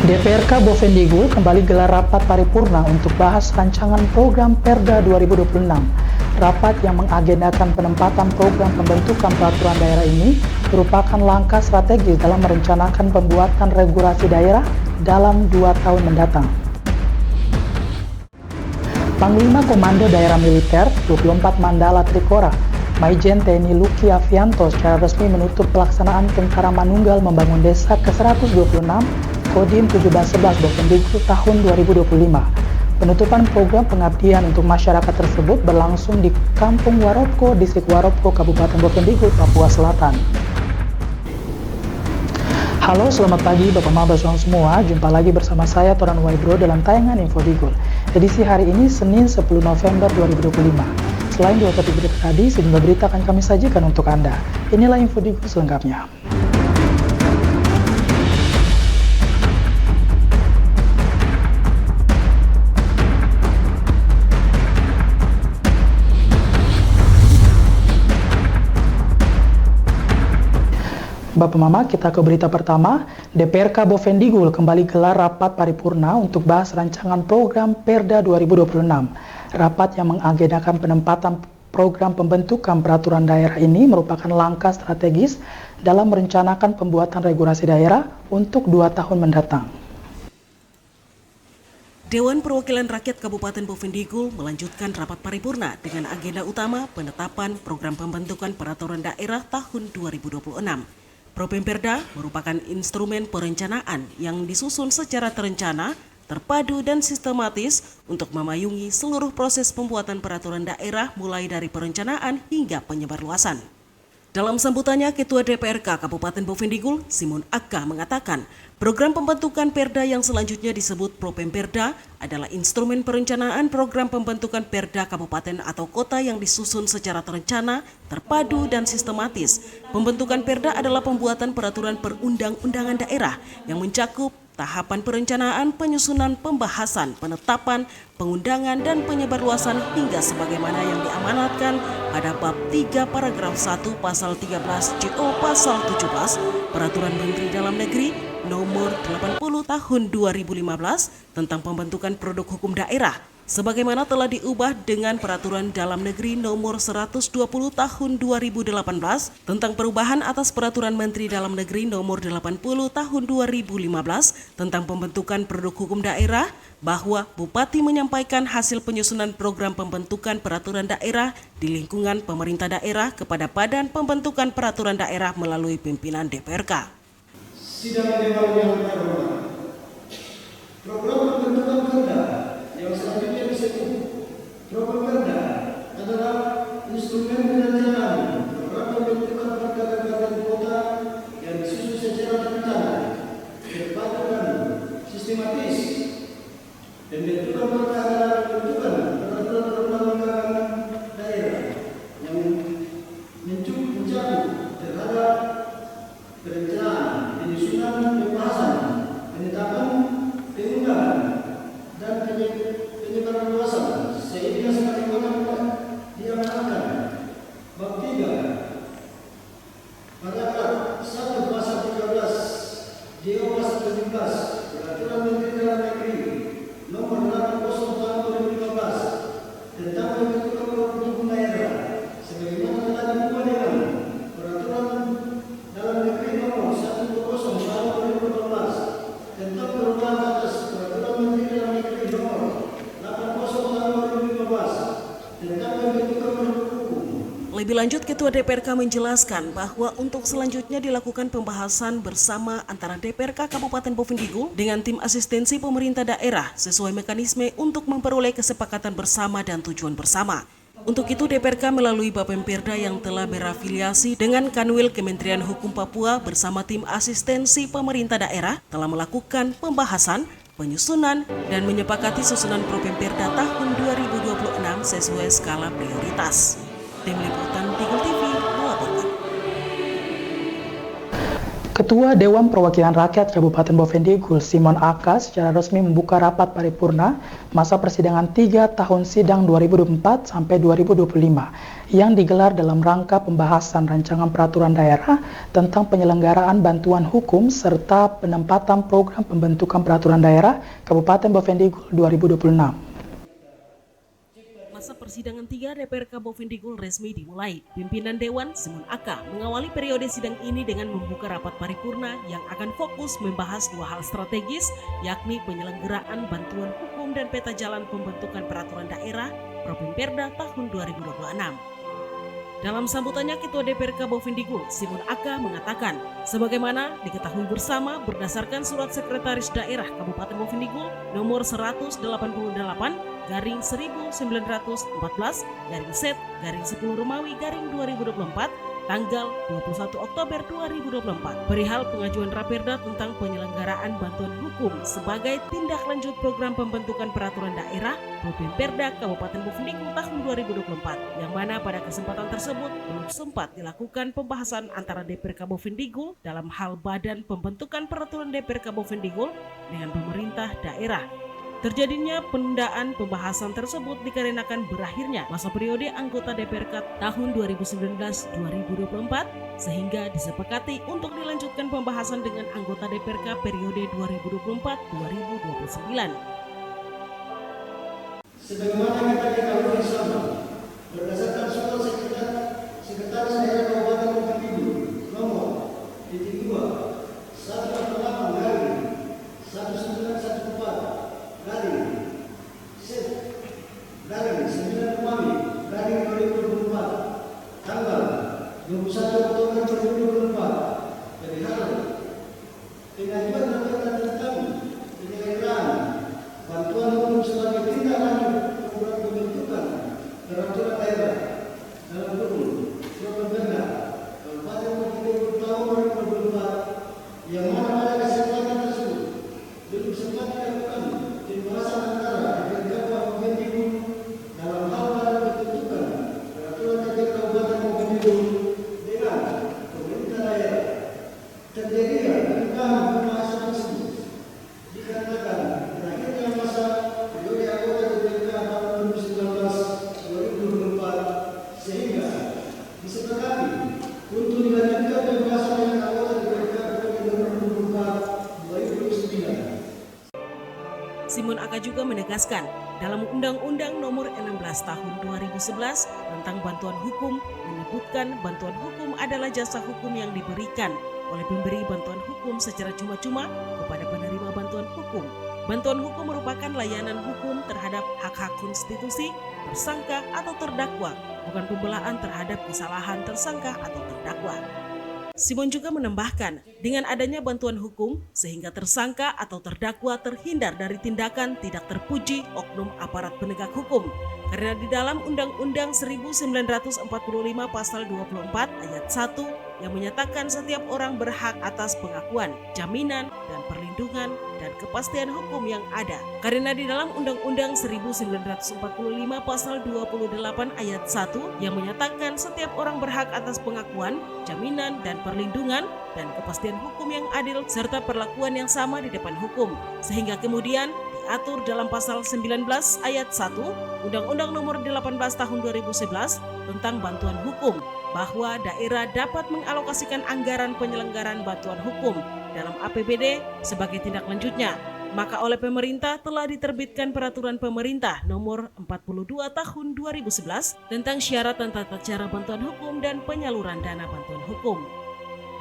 DPRK Bovendigul kembali gelar rapat paripurna untuk bahas rancangan program Perda 2026. Rapat yang mengagendakan penempatan program pembentukan peraturan daerah ini merupakan langkah strategis dalam merencanakan pembuatan regulasi daerah dalam 2 tahun mendatang. Panglima Komando Daerah Militer 24 Mandala Trikora, Maijen TNI Luki Avianto secara resmi menutup pelaksanaan Tentara Manunggal Membangun Desa ke-126 Kodim 1711 Bovendigul tahun 2025. Penutupan program pengabdian untuk masyarakat tersebut berlangsung di Kampung Waropko, Distrik Waropko, Kabupaten Bovendigul, Papua Selatan. Halo, selamat pagi Bapak Maba semua. Jumpa lagi bersama saya Toran Waibro dalam tayangan Info Digul. Edisi hari ini Senin 10 November 2025. Selain dua topik berita tadi, sejumlah berita akan kami sajikan untuk Anda. Inilah Info Digul selengkapnya. Bapak Mama, kita ke berita pertama. DPRK Bovendigul kembali gelar rapat paripurna untuk bahas rancangan program Perda 2026. Rapat yang mengagendakan penempatan program pembentukan peraturan daerah ini merupakan langkah strategis dalam merencanakan pembuatan regulasi daerah untuk 2 tahun mendatang. Dewan Perwakilan Rakyat Kabupaten Bovendigul melanjutkan rapat paripurna dengan agenda utama penetapan program pembentukan peraturan daerah tahun 2026. Propemperda merupakan instrumen perencanaan yang disusun secara terencana, terpadu dan sistematis untuk memayungi seluruh proses pembuatan peraturan daerah mulai dari perencanaan hingga penyebarluasan. Dalam sambutannya, Ketua DPRK Kabupaten Bovendigul, Simon Akka mengatakan, program pembentukan Perda yang selanjutnya disebut Propemperda adalah instrumen perencanaan program pembentukan Perda Kabupaten atau Kota yang disusun secara terencana, terpadu dan sistematis. Pembentukan Perda adalah pembuatan peraturan perundang-undangan daerah yang mencakup tahapan perencanaan, penyusunan, pembahasan, penetapan, pengundangan, dan penyebarluasan hingga sebagaimana yang diamanatkan pada bab 3 paragraf 1 pasal 13 JO pasal 17 Peraturan Menteri Dalam Negeri nomor 80 tahun 2015 tentang pembentukan produk hukum daerah, sebagaimana telah diubah dengan Peraturan Dalam Negeri nomor 120 tahun 2018 tentang perubahan atas Peraturan Menteri Dalam Negeri nomor 80 tahun 2015 tentang pembentukan produk hukum daerah, bahwa Bupati menyampaikan hasil penyusunan program pembentukan peraturan daerah di lingkungan pemerintah daerah kepada Badan Pembentukan Peraturan Daerah melalui pimpinan DPRK. Sidang Dewan yang terhormat, program pembentukan Perda yang selanjutnya disebut Propemperda adalah instrumen perencanaan program pembentukan Perda Kabupaten Kota yang disusun secara terencana, terpadu dan sistematis, dan menentukan pembentukan peraturan perundang-undangan daerah yang mencakup terhadap perencanaan, penyusunan, pembahasan, penetapan, pengundangan, dan penyebarluasan sehingga sebagaimana diamanatkan bab 3 paragraf 1 pasal 13 JO pasal 17 Peraturan Menteri Dalam Negeri nomor 80 tahun 2015 tentang pembentukan produk hukum daerah sebagaimana telah diubah dengan Peraturan Dalam Negeri nomor 120 tahun 2018 tentang perubahan atas Peraturan Menteri Dalam Negeri nomor 80 tahun 2015 tentang pembentukan produk hukum. Lebih lanjut, Ketua DPRK menjelaskan bahwa untuk selanjutnya dilakukan pembahasan bersama antara DPRK Kabupaten Bovendigul dengan tim asistensi pemerintah daerah sesuai mekanisme untuk memperoleh kesepakatan bersama dan tujuan bersama. Untuk itu, DPRK melalui Bapemperda yang telah berafiliasi dengan Kanwil Kementerian Hukum Papua bersama tim asistensi pemerintah daerah telah melakukan pembahasan, penyusunan, dan menyepakati susunan Propemperda tahun 2026 sesuai skala prioritas. Tim Liputan Digul TV melaporkan. Ketua Dewan Perwakilan Rakyat Kabupaten Bovendigul, Simon Aka, secara resmi membuka rapat paripurna masa persidangan 3 tahun sidang 2024 sampai 2025 yang digelar dalam rangka pembahasan rancangan peraturan daerah tentang penyelenggaraan bantuan hukum serta penempatan program pembentukan peraturan daerah Kabupaten Bovendigul 2026. Masa persidangan 3 DPRK Bovendigul resmi dimulai. Pimpinan Dewan, Simon Aka, mengawali periode sidang ini dengan membuka rapat paripurna yang akan fokus membahas 2 hal strategis, yakni penyelenggaraan bantuan hukum dan peta jalan pembentukan peraturan daerah Propemperda tahun 2026. Dalam sambutannya, Ketua DPRK Bovendigul, Simon Aka, mengatakan, sebagaimana diketahui bersama berdasarkan Surat Sekretaris Daerah Kabupaten Bovendigul nomor 188/114/Z/10 tanggal 21 Oktober 2024 perihal pengajuan Raperda tentang penyelenggaraan bantuan hukum sebagai tindak lanjut program pembentukan peraturan daerah Propemperda Kabupaten Bovendigul tahun 2024 yang mana pada kesempatan tersebut belum sempat dilakukan pembahasan antara DPRK Bovendigul dalam hal badan pembentukan peraturan DPRK Bovendigul dengan pemerintah daerah. Terjadinya penundaan pembahasan tersebut dikarenakan berakhirnya masa periode anggota DPRK tahun 2019-2024 sehingga disepakati untuk dilanjutkan pembahasan dengan anggota DPRK periode 2024-2029. Sebagaimana kita ketahui bersama, berdasarkan Surat Sekretaris Daerah Kabupaten Bovendigul nomor 19/2024 tanggal 21 Oktober 2024 perihal pengajuan Raperda tentang penyelenggaraan bantuan hukum sebagai tindak lanjut program pembentukan peraturan daerah dalam kurung Propemperda Kabupaten Bovendigul tahun 2024 yang mana pada kesempatan tersebut belum sempat dilakukan pembahasan antara DPRK Bovendigul dalam hal badan pembentukan peraturan daerah Kabupaten Bovendigul dengan pemerintah daerah. Terjadinya penundaan pembahasan tersebut dikarenakan berakhirnya masa periode anggota DPRK tahun 2019-2024 sehingga disepakati untuk dilanjutkan pembahasan dengan anggota DPRK periode 2024-2029. Simon Aka juga menegaskan, dalam Undang-Undang Nomor 16 Tahun 2011 tentang bantuan hukum menyebutkan bantuan hukum adalah jasa hukum yang diberikan oleh pemberi bantuan hukum secara cuma-cuma kepada penerima bantuan hukum. Bantuan hukum merupakan layanan hukum terhadap hak-hak konstitusi, tersangka atau terdakwa, bukan pembelaan terhadap kesalahan tersangka atau terdakwa. Simon juga menambahkan, dengan adanya bantuan hukum, sehingga tersangka atau terdakwa terhindar dari tindakan tidak terpuji oknum aparat penegak hukum. Karena di dalam Undang-Undang 1945 Pasal 24 Ayat 1 yang menyatakan setiap orang berhak atas pengakuan, jaminan, dan perlindungan dan kepastian hukum yang ada. Karena di dalam Undang-Undang 1945 Pasal 28 Ayat 1 yang menyatakan setiap orang berhak atas pengakuan, jaminan, dan perlindungan dan kepastian hukum yang adil serta perlakuan yang sama di depan hukum. Sehingga kemudian diatur dalam Pasal 19 Ayat 1 Undang-Undang Nomor 18 Tahun 2011 tentang bantuan hukum bahwa daerah dapat mengalokasikan anggaran penyelenggaraan bantuan hukum dalam APBD sebagai tindak lanjutnya. Maka oleh pemerintah telah diterbitkan Peraturan Pemerintah Nomor 42 Tahun 2011 tentang syarat dan tata cara bantuan hukum dan penyaluran dana bantuan hukum.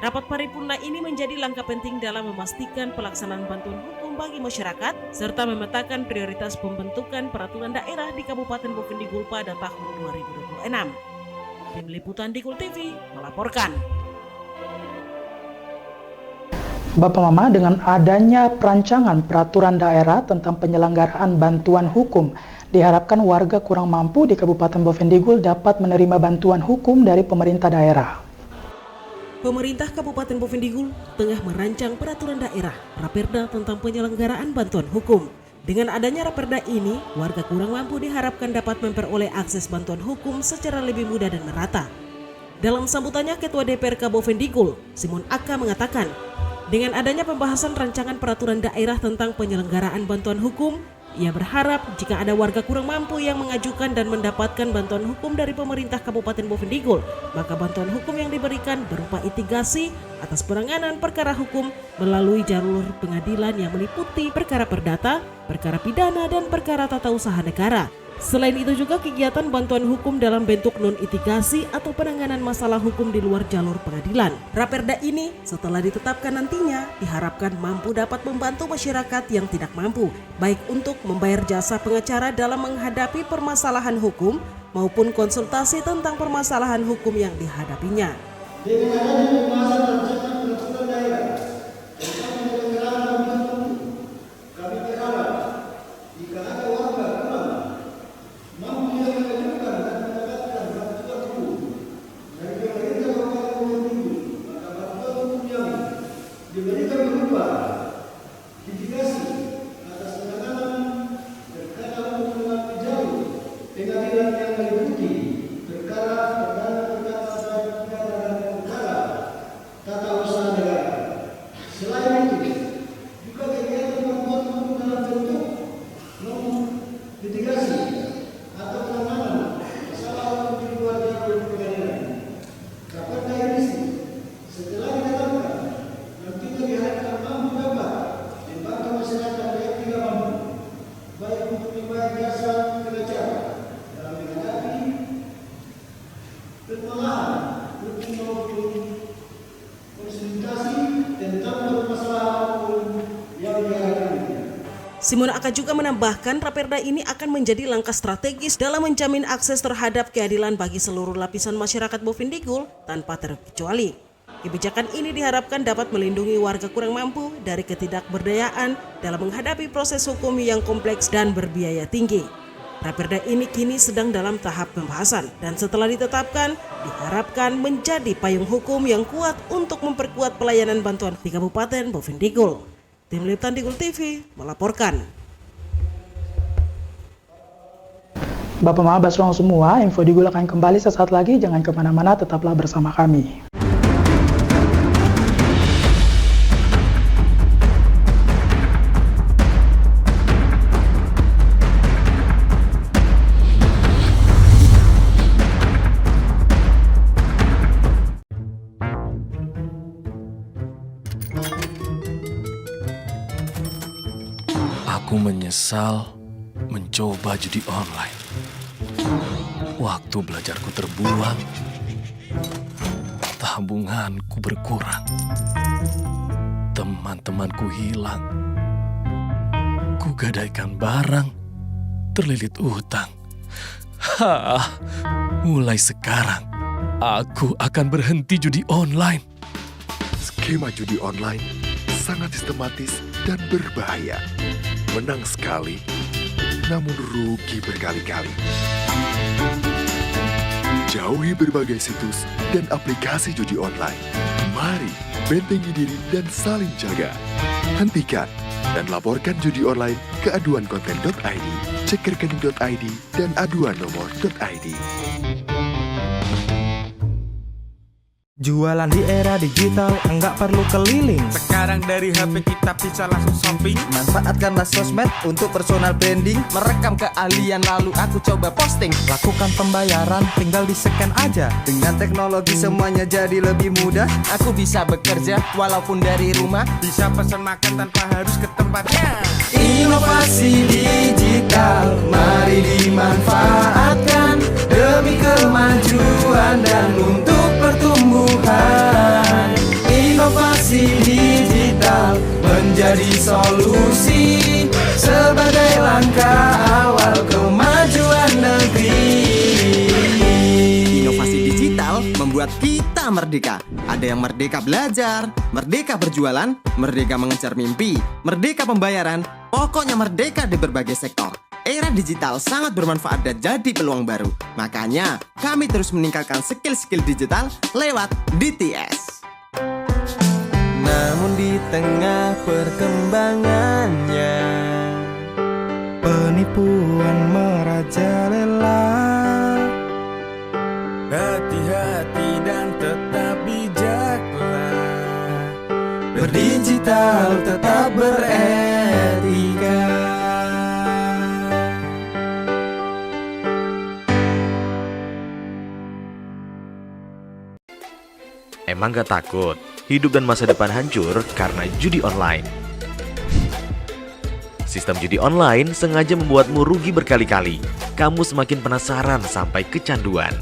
Rapat paripurna ini menjadi langkah penting dalam memastikan pelaksanaan bantuan hukum bagi masyarakat serta memetakan prioritas pembentukan peraturan daerah di Kabupaten Bovendigul pada tahun 2026. Tim Liputan Digul TV melaporkan. Bapak Mama, dengan adanya perancangan peraturan daerah tentang penyelenggaraan bantuan hukum, diharapkan warga kurang mampu di Kabupaten Bovendigul dapat menerima bantuan hukum dari pemerintah daerah. Pemerintah Kabupaten Bovendigul tengah merancang peraturan daerah Raperda tentang penyelenggaraan bantuan hukum. Dengan adanya Raperda ini, warga kurang mampu diharapkan dapat memperoleh akses bantuan hukum secara lebih mudah dan merata. Dalam sambutannya, Ketua DPRK Bovendigul, Simon Aka mengatakan, dengan adanya pembahasan rancangan peraturan daerah tentang penyelenggaraan bantuan hukum, ia berharap jika ada warga kurang mampu yang mengajukan dan mendapatkan bantuan hukum dari pemerintah Kabupaten Bovendigul, maka bantuan hukum yang diberikan berupa mitigasi atas penanganan perkara hukum melalui jalur pengadilan yang meliputi perkara perdata, perkara pidana, dan perkara tata usaha negara. Selain itu juga kegiatan bantuan hukum dalam bentuk non-litigasi atau penanganan masalah hukum di luar jalur pengadilan. Raperda ini setelah ditetapkan nantinya diharapkan mampu dapat membantu masyarakat yang tidak mampu, baik untuk membayar jasa pengacara dalam menghadapi permasalahan hukum maupun konsultasi tentang permasalahan hukum yang dihadapinya. Dengan adanya pembahasan rancangan peraturan daerah tentang penyelenggaraan bantuan hukum, kami berharap jika ada warga kurang mampu yang mengajukan dan mendapatkan bantuan hukum dari pemerintah Kabupaten Bovendigul, maka bantuan hukum yang diberikan berupa mitigasi atas penanganan perkara hukum melalui jalur pengadilan yang meliputi perkara perdana, perkara pidana, dan perkara tata usaha negara. Selain itu, juga kegiatan bantuan hukum dalam bentuk non-litigasi atau penanganan masalah hukum di luar jalur pengadilan. Raperda ini setelah ditetapkan nantinya diharapkan mampu dapat membantu masyarakat yang tidak mampu, baik untuk membayar jasa pengacara dalam menghadapi permasalahan hukum maupun konsultasi tentang permasalahan hukum yang dihadapinya. Simon Aka juga menambahkan Raperda ini akan menjadi langkah strategis dalam menjamin akses terhadap keadilan bagi seluruh lapisan masyarakat Bovendigul tanpa terkecuali. Kebijakan ini diharapkan dapat melindungi warga kurang mampu dari ketidakberdayaan dalam menghadapi proses hukum yang kompleks dan berbiaya tinggi. Raperda ini kini sedang dalam tahap pembahasan dan setelah ditetapkan diharapkan menjadi payung hukum yang kuat untuk memperkuat pelayanan bantuan di Kabupaten Bovendigul. Tim Liputan Digul TV melaporkan. Bapak Mama Basrong semua, info Digul akan kembali sesaat lagi, jangan kemana-mana, tetaplah bersama kami. Aku menyesal mencoba judi online. Waktu belajarku terbuang, tabunganku berkurang, teman-temanku hilang, kugadaikan barang, terlilit utang. Mulai sekarang, aku akan berhenti judi online. Skema judi online sangat sistematis dan berbahaya. Menang sekali, namun rugi berkali-kali. Jauhi berbagai situs dan aplikasi judi online. Mari bentengi diri dan saling jaga. Hentikan dan laporkan judi online ke aduankonten.id, cekrekening.id, dan aduannomor.id. Jualan di era digital, enggak perlu keliling. Sekarang dari HP kita bisa langsung shopping. Manfaatkanlah sosmed untuk personal branding. Merekam keahlian lalu aku coba posting. Lakukan pembayaran, tinggal di-scan aja. Dengan teknologi semuanya jadi lebih mudah. Aku bisa bekerja walaupun dari rumah. Bisa pesan makan tanpa harus ke tempatnya. Inovasi digital, mari dimanfaatkan demi kemajuan dan untuk pertumbuhan. Inovasi digital menjadi solusi sebagai langkah awal kemajuan negeri. Inovasi digital membuat kita merdeka. Ada yang merdeka belajar, merdeka berjualan, merdeka mengejar mimpi, merdeka pembayaran, pokoknya merdeka di berbagai sektor. Era digital sangat bermanfaat dan jadi peluang baru. Makanya, kami terus meningkatkan skill-skill digital lewat DTS. Namun di tengah perkembangannya, penipuan merajalela. Hati-hati digital tetap beretika. Emang gak takut hidup dan masa depan hancur karena judi online? Sistem judi online sengaja membuatmu rugi berkali-kali. Kamu semakin penasaran sampai kecanduan.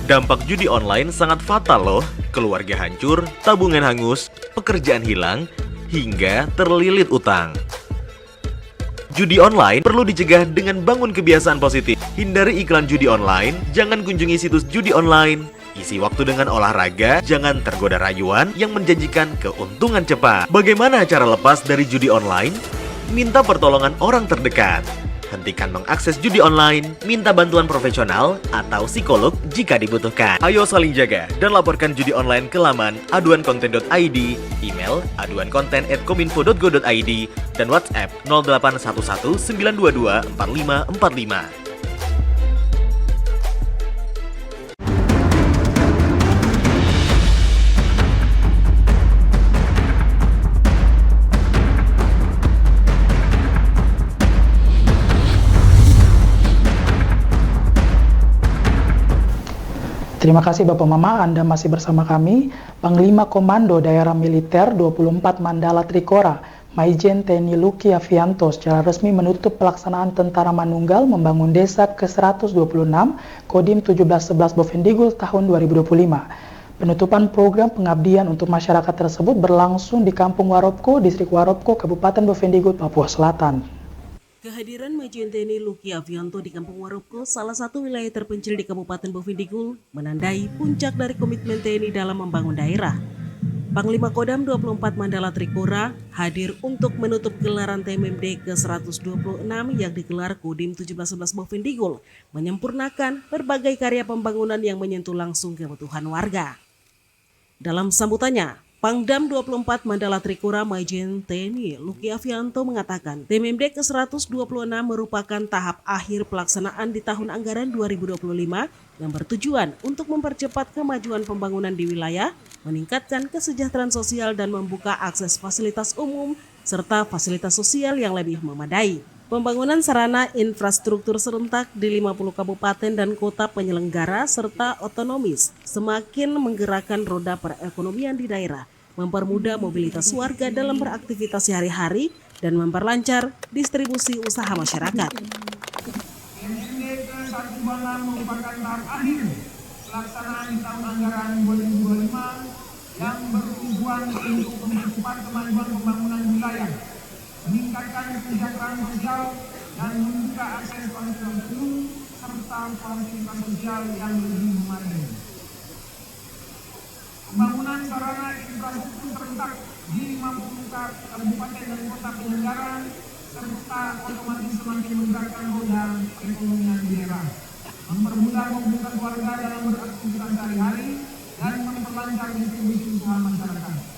Dampak judi online sangat fatal loh. Keluarga hancur, tabungan hangus, pekerjaan hilang, hingga terlilit utang. Judi online perlu dicegah dengan bangun kebiasaan positif. Hindari iklan judi online, jangan kunjungi situs judi online. Isi waktu dengan olahraga, jangan tergoda rayuan yang menjanjikan keuntungan cepat. Bagaimana cara lepas dari judi online? Minta pertolongan orang terdekat. Hentikan mengakses judi online, minta bantuan profesional atau psikolog jika dibutuhkan. Ayo saling jaga dan laporkan judi online ke laman aduankonten.id, email aduankonten@kominfo.go.id, dan WhatsApp 0811 922 4545. Terima kasih Bapak Mama, Anda masih bersama kami. Panglima Komando Daerah Militer 24 Mandala Trikora, Maijen TNI Luki Avianto secara resmi menutup pelaksanaan Tentara Manunggal Membangun Desa ke-126 Kodim 1711 Bovendigul tahun 2025. Penutupan program pengabdian untuk masyarakat tersebut berlangsung di Kampung Waropko, Distrik Waropko, Kabupaten Bovendigul, Papua Selatan. Kehadiran Maijen TNI Luki Avianto di Kampung Waropko, salah satu wilayah terpencil di Kabupaten Bovendigul, menandai puncak dari komitmen TNI dalam membangun daerah. Panglima Kodam 24 Mandala Trikora hadir untuk menutup gelaran TMMD ke-126 yang digelar Kodim 1711 Bovendigul, menyempurnakan berbagai karya pembangunan yang menyentuh langsung kebutuhan warga. Dalam sambutannya, Pangdam 24 Mandala Trikora Maijen TNI Luki Avianto mengatakan TMMD ke-126 merupakan tahap akhir pelaksanaan di tahun anggaran 2025 yang bertujuan untuk mempercepat kemajuan pembangunan di wilayah, meningkatkan kesejahteraan sosial dan membuka akses fasilitas umum serta fasilitas sosial yang lebih memadai. Pembangunan sarana infrastruktur serentak di 50 kabupaten dan kota penyelenggara serta otonomis semakin menggerakkan roda perekonomian di daerah, mempermudah mobilitas warga dalam beraktivitas sehari-hari dan memperlancar distribusi usaha masyarakat. TMMD ke-126 merupakan tahap akhir pelaksanaan di tahun anggaran 2025 yang bertujuan untuk mempercepat kemajuan pembangunan wilayah, meningkatkan kesejahteraan sosial dan membuka akses fasilitas umum serta fasilitas sosial yang lebih memadai. Pembangunan sarana infrastruktur serentak di 50 kabupaten dan kota penyelenggara serta otomatis semakin menggerakkan roda perekonomian daerah, mempermudah mobilitas warga dalam beraktivitas sehari-hari dan memperlancar distribusi usaha masyarakat.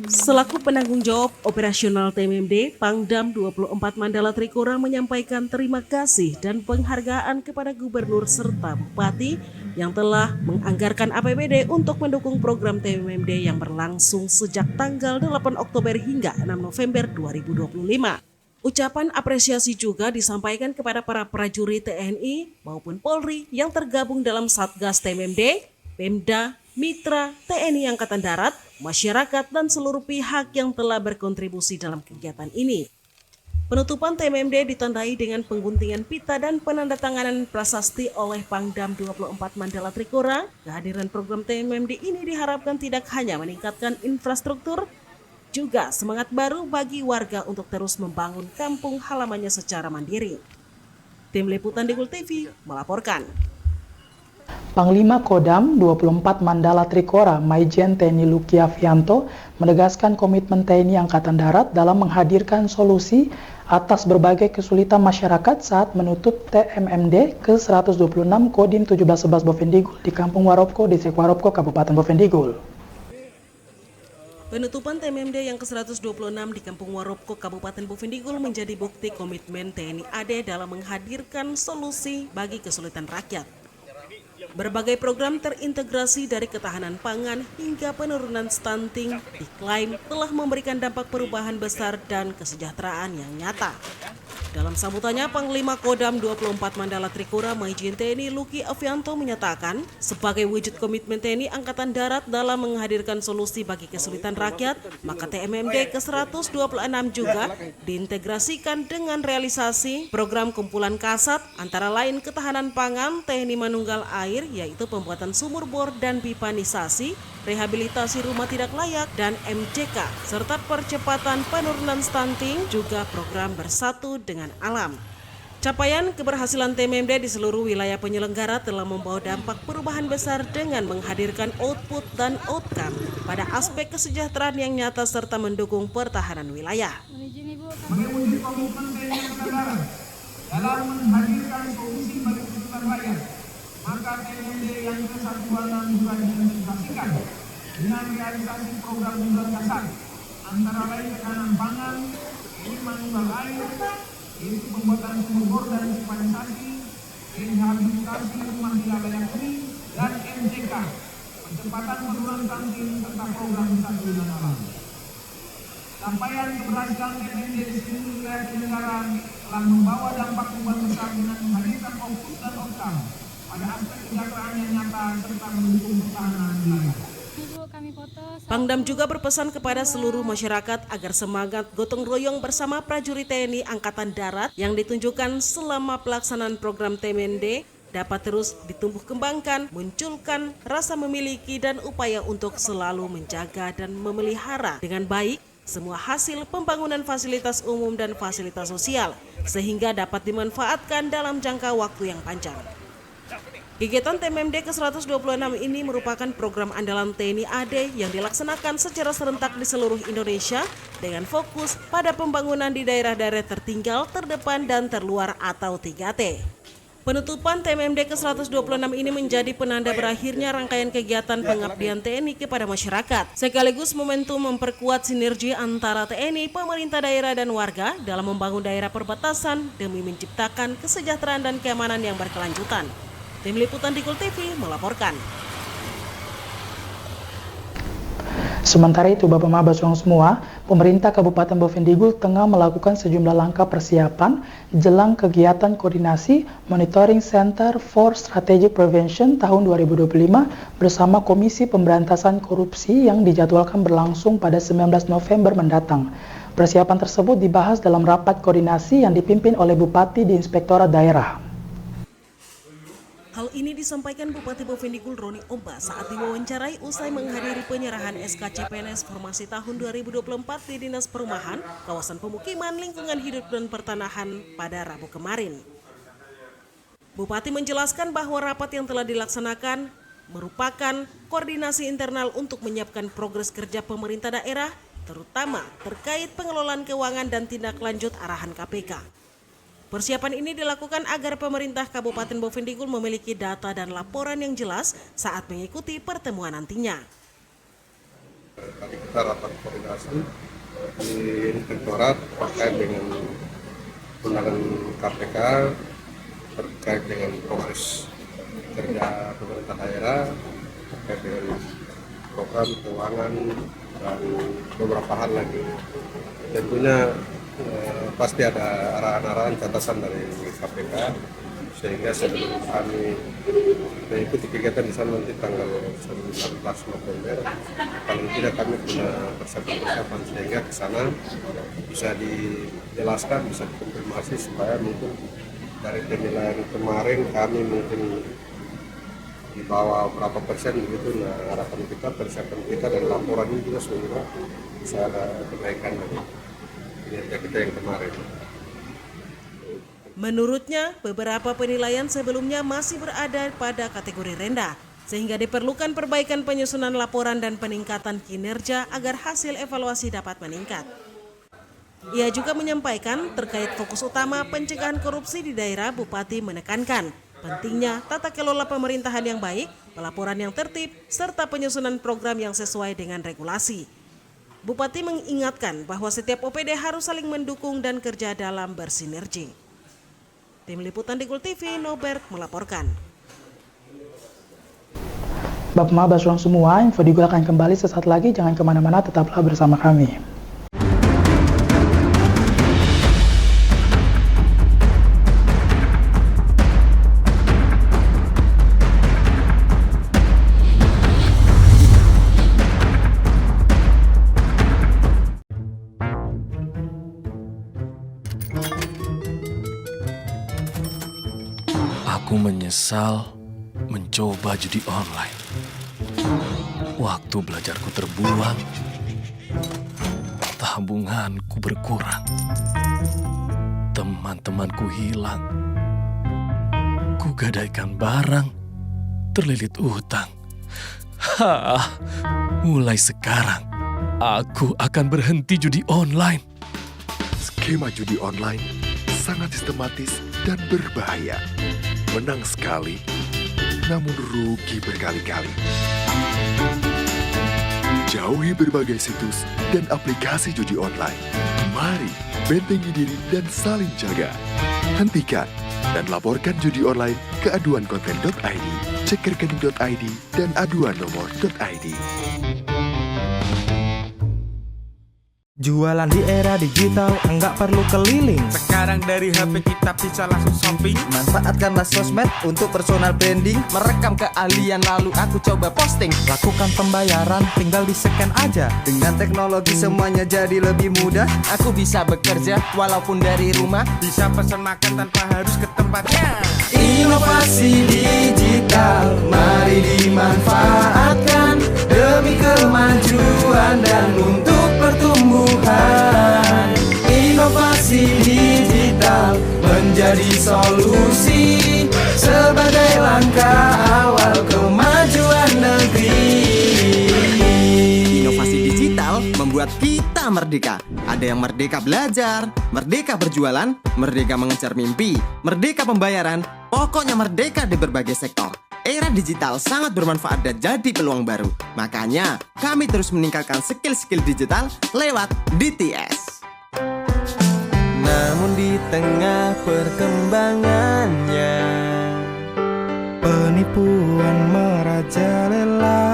Selaku penanggung jawab operasional TMMD, Pangdam 24 Mandala Trikora menyampaikan terima kasih dan penghargaan kepada Gubernur serta Bupati yang telah menganggarkan APBD untuk mendukung program TMMD yang berlangsung sejak tanggal 8 Oktober hingga 6 November 2025. Ucapan apresiasi juga disampaikan kepada para prajurit TNI maupun Polri yang tergabung dalam Satgas TMMD, Pemda, Mitra, TNI Angkatan Darat, masyarakat, dan seluruh pihak yang telah berkontribusi dalam kegiatan ini. Penutupan TMMD ditandai dengan pengguntingan pita dan penandatanganan prasasti oleh Pangdam 24 Mandala Trikora. Kehadiran program TMMD ini diharapkan tidak hanya meningkatkan infrastruktur, juga semangat baru bagi warga untuk terus membangun kampung halamannya secara mandiri. Tim Liputan Digul TV melaporkan. Panglima Kodam 24 Mandala Trikora Maijen TNI Luki Avianto menegaskan komitmen TNI Angkatan Darat dalam menghadirkan solusi atas berbagai kesulitan masyarakat saat menutup TMMD ke-126 Kodim 1711 Bovendigul di Kampung Waropko, Distrik Waropko, Kabupaten Bovendigul. Penutupan TMMD yang ke-126 di Kampung Waropko, Kabupaten Bovendigul menjadi bukti komitmen TNI AD dalam menghadirkan solusi bagi kesulitan rakyat. Berbagai program terintegrasi dari ketahanan pangan hingga penurunan stunting diklaim telah memberikan dampak perubahan besar dan kesejahteraan yang nyata. Dalam sambutannya, Panglima Kodam 24 Mandala Trikora Maijen TNI Luki Afianto menyatakan, sebagai wujud komitmen TNI Angkatan Darat dalam menghadirkan solusi bagi kesulitan rakyat, maka TMMD ke-126 juga diintegrasikan dengan realisasi program kumpulan kasat, antara lain ketahanan pangan, TNI Manunggal Air, yaitu pembuatan sumur bor dan pipanisasi, rehabilitasi rumah tidak layak, dan MJK, serta percepatan penurunan stunting, juga program bersatu dengan alam. Capaian keberhasilan TMMD di seluruh wilayah penyelenggara telah membawa dampak perubahan besar dengan menghadirkan output dan outcome pada aspek kesejahteraan yang nyata serta mendukung pertahanan wilayah. Mengikuti komitmen TNI Angkatan Darat dalam menghadirkan solusi bagi kebutuhan rakyat, maka TMMD yang ke-126 juga diintegrasikan dengan realisasi program kumpulan kasat, antara lain ketahanan pangan, TNI Manunggal Air, yaitu pembuatan sumur bor dan pipanisasi, rehabilitasi rumah tidak layak huni, dan MJK, percepatan penurunan stunting serta program bersatu dengan alam. Capaian keberhasilan TMMD di seluruh wilayah penyelenggara telah membawa dampak perubahan besar dengan menghadirkan output dan outcome pada aspek kesejahteraan yang nyata serta mendukung pertahanan wilayah. Pangdam juga berpesan kepada seluruh masyarakat agar semangat gotong royong bersama prajurit TNI Angkatan Darat yang ditunjukkan selama pelaksanaan program TMMD dapat terus ditumbuh kembangkan, munculkan rasa memiliki dan upaya untuk selalu menjaga dan memelihara dengan baik semua hasil pembangunan fasilitas umum dan fasilitas sosial sehingga dapat dimanfaatkan dalam jangka waktu yang panjang. Kegiatan TMMD ke-126 ini merupakan program andalan TNI AD yang dilaksanakan secara serentak di seluruh Indonesia dengan fokus pada pembangunan di daerah-daerah tertinggal, terdepan, dan terluar atau 3T. Penutupan TMMD ke-126 ini menjadi penanda berakhirnya rangkaian kegiatan pengabdian TNI kepada masyarakat, sekaligus momentum memperkuat sinergi antara TNI, pemerintah daerah, dan warga dalam membangun daerah perbatasan demi menciptakan kesejahteraan dan keamanan yang berkelanjutan. Tim Liputan Digul TV melaporkan. Sementara itu, Bapak Mabes semua, pemerintah Kabupaten Bovendigul tengah melakukan sejumlah langkah persiapan jelang kegiatan koordinasi Monitoring Center for Strategic Prevention tahun 2025 bersama Komisi Pemberantasan Korupsi yang dijadwalkan berlangsung pada 19 November mendatang. Persiapan tersebut dibahas dalam rapat koordinasi yang dipimpin oleh Bupati di Inspektorat Daerah. Hal ini disampaikan Bupati Bovendigul Roni Omba saat diwawancarai usai menghadiri penyerahan SK CPNS Formasi tahun 2024 di Dinas Perumahan, Kawasan Pemukiman, Lingkungan Hidup dan Pertanahan pada Rabu kemarin. Bupati menjelaskan bahwa rapat yang telah dilaksanakan merupakan koordinasi internal untuk menyiapkan progres kerja pemerintah daerah, terutama terkait pengelolaan keuangan dan tindak lanjut arahan KPK. Persiapan ini dilakukan agar pemerintah Kabupaten Bovendigul memiliki data dan laporan yang jelas saat mengikuti pertemuan nantinya. Tadi kita rapat koordinasi di Inspektorat terkait dengan penanganan KPK, terkait dengan progres kerja pemerintah daerah, terkait dengan program keuangan dan beberapa hal lagi. Tentunya pasti ada arahan-arahan catatan dari KPK sehingga sebelum kami mengikuti kegiatan di sana nanti tanggal 19 November paling tidak kami punya persiapan sehingga ke sana bisa dijelaskan, bisa dikonfirmasi supaya mungkin dari penilaian kemarin kami mungkin di bawah berapa persen begitu. Nah, harapan kita, persiapan kita dan laporan ini juga semoga bisa ada kenaikan dari kinerja kita yang kemarin. Menurutnya, beberapa penilaian sebelumnya masih berada pada kategori rendah, sehingga diperlukan perbaikan penyusunan laporan dan peningkatan kinerja agar hasil evaluasi dapat meningkat. Ia juga menyampaikan terkait fokus utama pencegahan korupsi di daerah, Bupati menekankan pentingnya tata kelola pemerintahan yang baik, pelaporan yang tertib, serta penyusunan program yang sesuai dengan regulasi. Bupati mengingatkan bahwa setiap OPD harus saling mendukung dan kerja dalam bersinergi. Tim Liputan Digul TV, Nobert melaporkan. Bapak Ma Basrong semua, info Digul akan kembali sesaat lagi, jangan kemana-mana, tetaplah bersama kami. Aku menyesal mencoba judi online. Waktu belajarku terbuang, tabunganku berkurang, teman-temanku hilang, kugadaikan barang, terlilit utang. Mulai sekarang, aku akan berhenti judi online. Skema judi online sangat sistematis dan berbahaya. Menang sekali, namun rugi berkali-kali. Jauhi berbagai situs dan aplikasi judi online. Mari bentengi diri dan saling jaga. Hentikan dan laporkan judi online ke aduankonten.id, cek rekening.id, dan aduan nomor.id. Jualan di era digital, enggak perlu keliling. Sekarang dari HP kita bisa langsung shopping. Manfaatkanlah sosmed untuk personal branding. Merekam keahlian lalu aku coba posting. Lakukan pembayaran, tinggal di-scan aja. Dengan teknologi semuanya jadi lebih mudah. Aku bisa bekerja walaupun dari rumah. Bisa pesan makan tanpa harus ke tempatnya. Inovasi digital, mari dimanfaatkan demi kemajuan dan untuk pertumbuhan. Inovasi digital menjadi solusi sebagai langkah awal kemajuan negeri. Inovasi digital membuat kita merdeka. Ada yang merdeka belajar, merdeka berjualan, merdeka mengejar mimpi, merdeka pembayaran, pokoknya merdeka di berbagai sektor. Era digital sangat bermanfaat dan jadi peluang baru. Makanya, kami terus meningkatkan skill-skill digital lewat DTS. Namun di tengah perkembangannya, penipuan merajalela.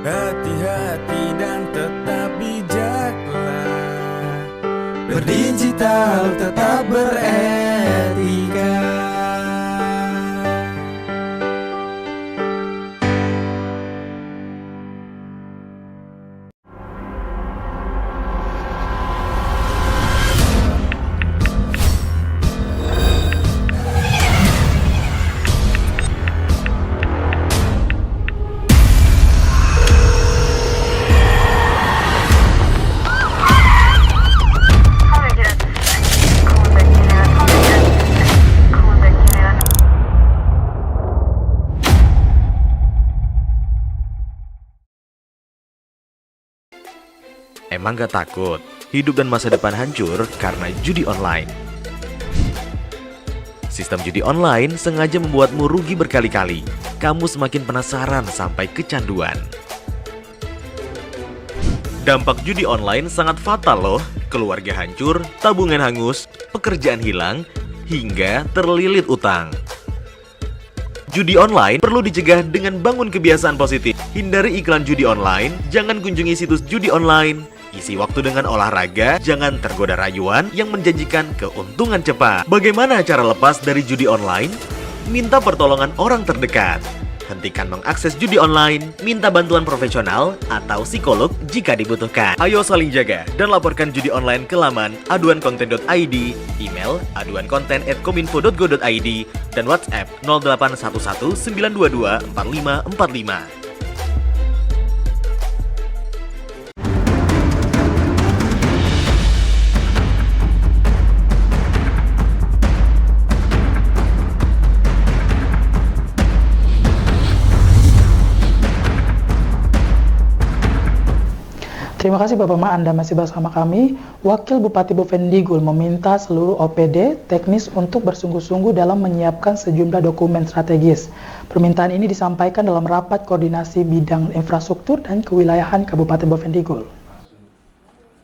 Hati-hati dan tetap bijaklah. Berdigital tetap beretika. Emang gak takut hidup dan masa depan hancur karena judi online? Sistem judi online sengaja membuatmu rugi berkali-kali. Kamu semakin penasaran sampai kecanduan. Dampak judi online sangat fatal loh. Keluarga hancur, tabungan hangus, pekerjaan hilang, hingga terlilit utang. Judi online perlu dicegah dengan bangun kebiasaan positif. Hindari iklan judi online, jangan kunjungi situs judi online. Isi waktu dengan olahraga, jangan tergoda rayuan yang menjanjikan keuntungan cepat. Bagaimana cara lepas dari judi online? Minta pertolongan orang terdekat. Hentikan mengakses judi online, minta bantuan profesional atau psikolog jika dibutuhkan. Ayo saling jaga dan laporkan judi online ke laman aduankonten.id, email aduankonten@kominfo.go.id, dan WhatsApp 0811 922 4545. Terima kasih Bapak Ma, Anda masih bersama kami. Wakil Bupati Bovendigul meminta seluruh OPD teknis untuk bersungguh-sungguh dalam menyiapkan sejumlah dokumen strategis. Permintaan ini disampaikan dalam rapat koordinasi bidang infrastruktur dan kewilayahan Kabupaten Bovendigul.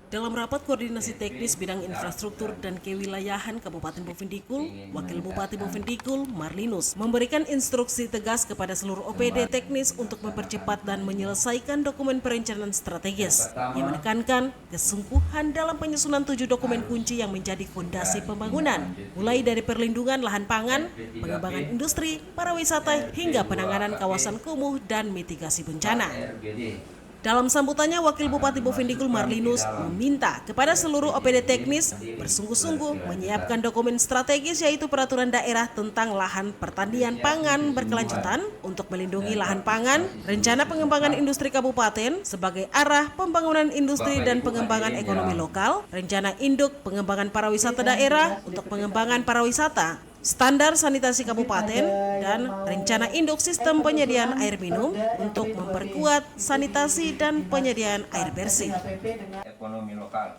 Dalam rapat koordinasi teknis bidang infrastruktur dan kewilayahan Kabupaten Bovendigul, Wakil Bupati Bovendigul, Marlinus, memberikan instruksi tegas kepada seluruh OPD teknis untuk mempercepat dan menyelesaikan dokumen perencanaan strategis. Ia menekankan kesungguhan dalam penyusunan 7 dokumen kunci yang menjadi fondasi pembangunan, mulai dari perlindungan lahan pangan, pengembangan industri, pariwisata, hingga penanganan kawasan kumuh dan mitigasi bencana. Dalam sambutannya, Wakil Bupati Bovendigul Marlinus meminta kepada seluruh OPD teknis bersungguh-sungguh menyiapkan dokumen strategis yaitu peraturan daerah tentang lahan pertanian pangan berkelanjutan untuk melindungi lahan pangan, rencana pengembangan industri kabupaten sebagai arah pembangunan industri dan pengembangan ekonomi lokal, rencana induk pengembangan pariwisata daerah untuk pengembangan pariwisata, standar sanitasi kabupaten, dan rencana induk sistem penyediaan air minum untuk memperkuat sanitasi dan penyediaan air bersih. Ekonomi lokal.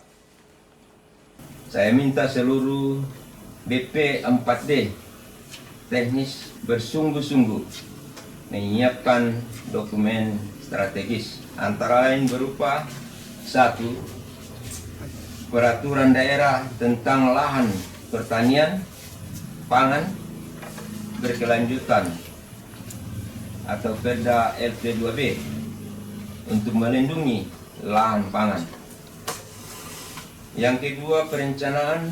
Saya minta seluruh BP 4D teknis bersungguh-sungguh menyiapkan dokumen strategis, antara lain berupa 1. Peraturan daerah tentang lahan pertanian pangan berkelanjutan atau Perda LP2B untuk melindungi lahan pangan. Yang kedua, perencanaan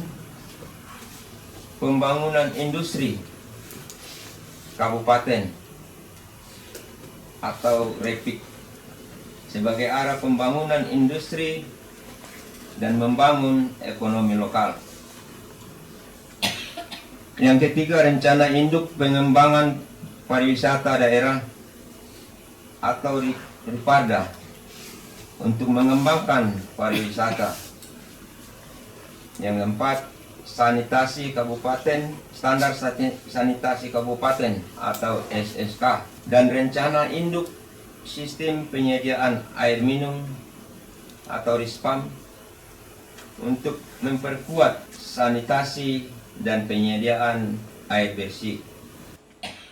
pembangunan industri kabupaten atau REPIK sebagai arah pembangunan industri dan membangun ekonomi lokal. Yang ketiga, rencana induk pengembangan pariwisata daerah atau RIPADA untuk mengembangkan pariwisata. Yang keempat, sanitasi kabupaten, standar sanitasi kabupaten atau SSK, dan rencana induk sistem penyediaan air minum atau RISPAM untuk memperkuat sanitasi dan penyediaan air bersih.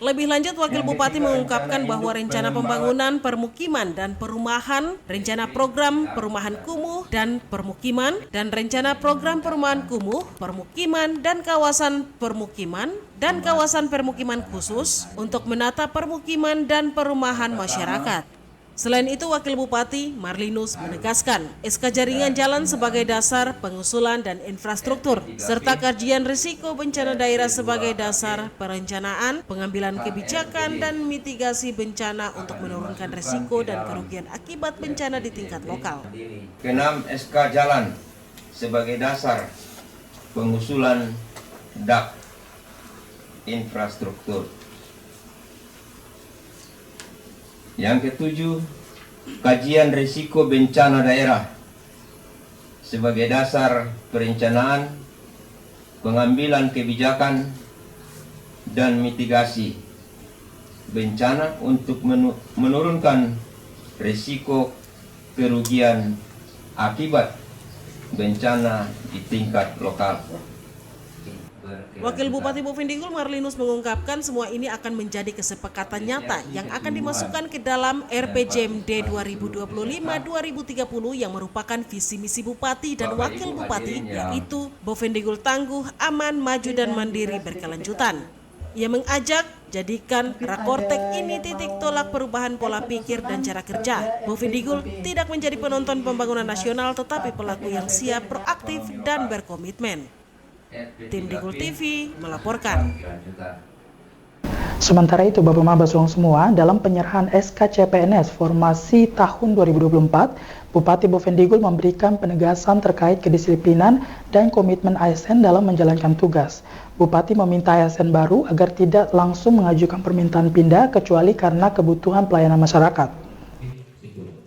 Lebih lanjut, Wakil Bupati mengungkapkan bahwa rencana pembangunan permukiman dan perumahan, rencana program perumahan kumuh dan permukiman, dan rencana program perumahan kumuh, permukiman, dan kawasan permukiman khusus untuk menata permukiman dan perumahan masyarakat. Selain itu, Wakil Bupati Marlinus menegaskan SK jaringan jalan sebagai dasar pengusulan dan infrastruktur, serta kajian risiko bencana daerah sebagai dasar perencanaan, pengambilan kebijakan, dan mitigasi bencana untuk menurunkan risiko dan kerugian akibat bencana di tingkat lokal. Keenam, SK jalan sebagai dasar pengusulan DAK infrastruktur. Yang ketujuh, kajian risiko bencana daerah sebagai dasar perencanaan, pengambilan kebijakan, dan mitigasi bencana untuk menurunkan risiko kerugian akibat bencana di tingkat lokal. Wakil Bupati Bovendigul Marlinus mengungkapkan semua ini akan menjadi kesepakatan nyata yang akan dimasukkan ke dalam RPJMD 2025-2030 yang merupakan visi misi Bupati dan Wakil Bupati, yaitu Bovendigul tangguh, aman, maju, dan mandiri berkelanjutan. Ia mengajak jadikan Rakortek ini titik tolak perubahan pola pikir dan cara kerja. Bovendigul tidak menjadi penonton pembangunan nasional tetapi pelaku yang siap, proaktif, dan berkomitmen. Tim Digul TV melaporkan. Sementara itu, Bapak Mabes semua, dalam penyerahan SK CPNS formasi tahun 2024, Bupati Bovendigul memberikan penegasan terkait kedisiplinan dan komitmen ASN dalam menjalankan tugas. Bupati meminta ASN baru agar tidak langsung mengajukan permintaan pindah kecuali karena kebutuhan pelayanan masyarakat.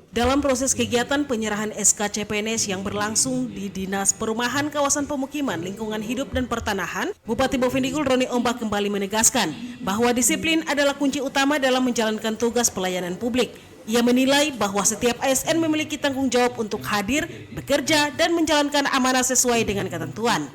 Dalam proses kegiatan penyerahan SK CPNS yang berlangsung di Dinas Perumahan Kawasan Pemukiman, Lingkungan Hidup dan Pertanahan, Bupati Bovendigul Roni Ombak kembali menegaskan bahwa disiplin adalah kunci utama dalam menjalankan tugas pelayanan publik. Ia menilai bahwa setiap ASN memiliki tanggung jawab untuk hadir, bekerja, dan menjalankan amanah sesuai dengan ketentuan.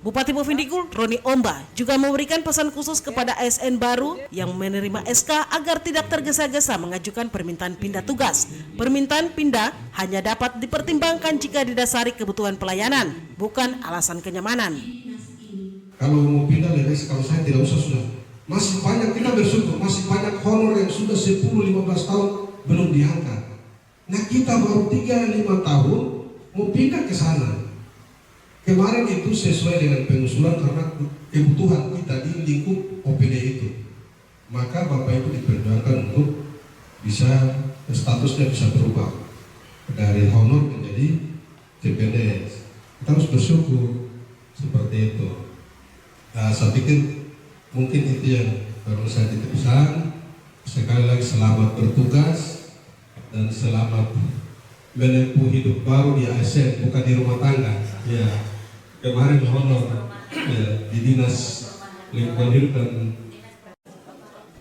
Bupati Bovendigul, Roni Omba, juga memberikan pesan khusus kepada ASN baru yang menerima SK agar tidak tergesa-gesa mengajukan permintaan pindah tugas. Permintaan pindah hanya dapat dipertimbangkan jika didasari kebutuhan pelayanan, bukan alasan kenyamanan. Kalau mau pindah dari SK, kalau saya tidak usah sudah. Masih banyak, kita bersyukur, masih banyak honor yang sudah 10-15 tahun belum diangkat. Nah kita baru 3-5 tahun mau pindah ke sana. Kemarin itu sesuai dengan pengusulan karena kebutuhan kita di lingkup OPD itu. Maka Bapak itu diperjuangkan untuk bisa statusnya bisa berubah dari honor menjadi CPNS. Kita harus bersyukur seperti itu. Nah, saya pikir mungkin itu yang perlu saya titipkan. Sekali lagi selamat bertugas dan selamat menempuh hidup baru di ASN, bukan di rumah tangga. Ya. Kemarin honor di Dinas Lingkungan Hidup dan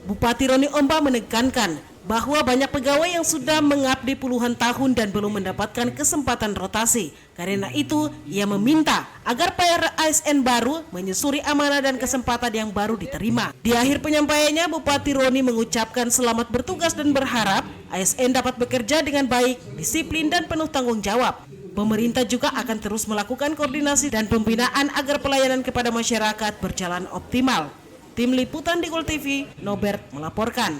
Bupati Roni Omba menekankan bahwa banyak pegawai yang sudah mengabdi puluhan tahun dan belum mendapatkan kesempatan rotasi. Karena itu, ia meminta agar para ASN baru menyusuri amanah dan kesempatan yang baru diterima. Di akhir penyampaiannya, Bupati Roni mengucapkan selamat bertugas dan berharap ASN dapat bekerja dengan baik, disiplin, dan penuh tanggung jawab. Pemerintah juga akan terus melakukan koordinasi dan pembinaan agar pelayanan kepada masyarakat berjalan optimal. Tim Liputan Digul TV, Nobert melaporkan.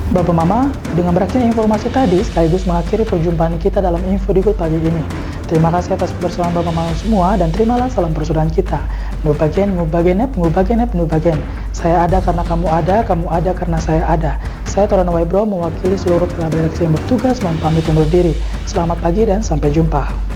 Bapak Mama, dengan berakhirnya informasi tadi sekaligus mengakhiri perjumpaan kita dalam Info Digul pagi ini. Terima kasih atas kebersamaan Bapak Mama semua dan terimalah salam persaudaraan kita. Nubagen, ngubagenep, ngubagenep, nubagen. Saya ada karena kamu ada karena saya ada. Saya Toran Waibro mewakili seluruh kerabat redaksi yang bertugas mohon pamit undur diri. Selamat pagi dan sampai jumpa.